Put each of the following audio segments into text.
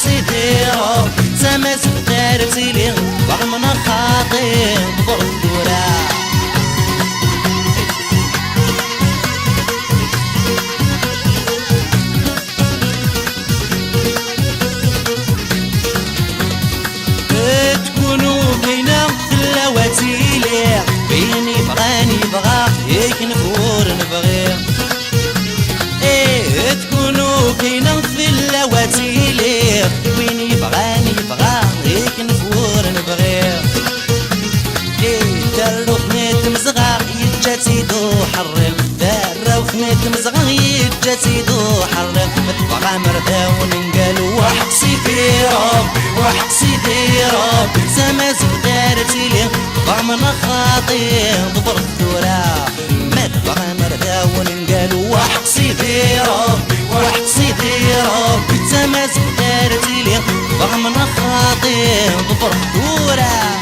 سيدي رب سما زدارتي لي رغم خاطي بردورا تكونوا بينا اللواتيلي بيني بغاني بغا هيك نفور نبغي تكونوا بينا في اللواتيلي بيني بغاني بغا هيك نفور نبغي دارو خنيت مزغا يتجاتي دو حرم دارو خنيت مزغا يتجاتي دو حرم بغا مردا وننقالو واحد سيدي ربي واحد سيدي ربي سما زدارتي لي ضمن خاطي ضبر الدورا مات بغا مردا وننقالو واحد سيدي ربي واحد سيدي ربي سما زدارتي لي ضمن خاطي ضبر الدورا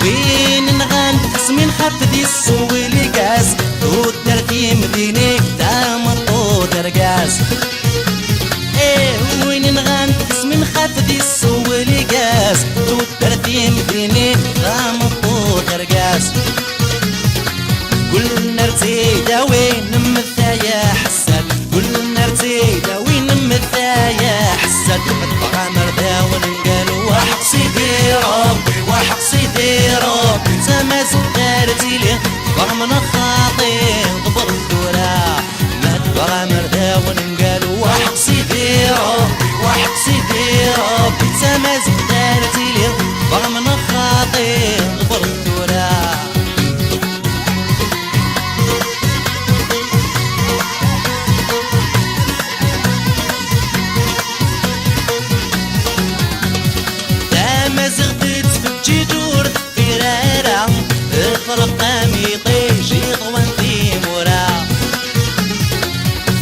وين نغنفس من حفدي السوي لقاس ودرتي مديني دام ودرقاس وين نغنفس من حفدي السوي لقاس ودرتي مديني دام ودرقاس قلنا ارتيدا وين نمثايا حساد قلنا ارتيدا وين نمثايا حساد بغا مردا ونقالو واحد سيدي ربي واحد سيدي ربي سما زدارتي لي رغم خاطي ضبر الدورا مات بغا مردا ونقالو واحد سيدي ربي واحد سيدي ربي سما زدارتي لي رغم خاطي ضبر الدورا فرقامي طيجي طوان في مورا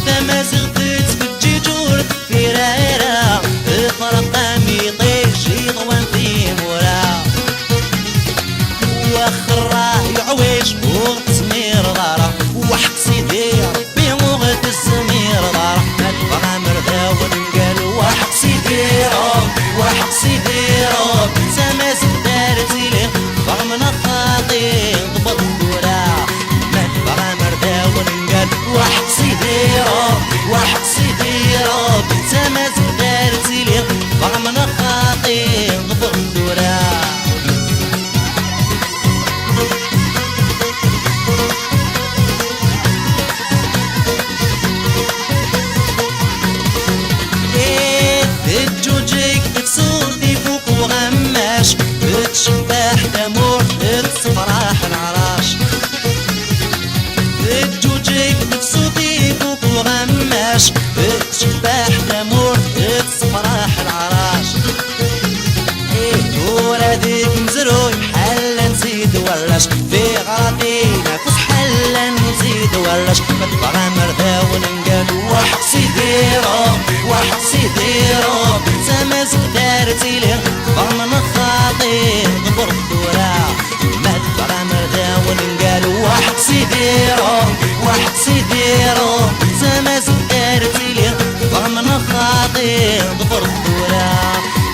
فما زغتت بالجيجور في ريرا فرقامي طيجي طوان في مورا واخرا يعويش وغت سمير دارا واحد سيدي ربي وغت السمير دارا بغا مردا ونقالو واحد سيدي ربي واحد سيدي ربي سما زدارتي لي رغم خاطي ضبط الدورا مات بغا مردا ونقال واحد سيدي ربي واحد سيدي ربي سما زدارتي لي رغم خاطي ضبط الدورا الجوجيك بتصوتي فوق وغماش بتشبح دمور بتصفراح العراش الجوجيك بتصوتي فوق وغماش بتشبح دمور بتصفراح العراش دورا ديك مزروي حلا نزيد ولاش في غراضينا فوس حلا نزيد ولاش بغا مردا ونقالو واحد سيدي ربي واحد سيدي ربي سما زدارتي لي رغم خاطي ضبر الدورا مات بغا مردا ونقالو واحد سيدي ربي واحد سيدي ربي سما زدارتي لي رغم خاطي ضبر الدورا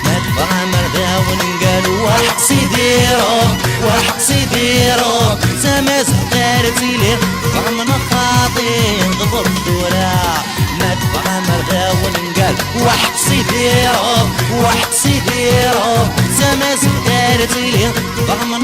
مات بغا مردا ونقالو واحد سيدي ربي واحد سيدي ربي سما زدارتي لي رغم خاطي ضبر الدورا مات بغا مردا ونقال واحد سيدي ربي واحد سيدي ربي سما زدارتي لي رغم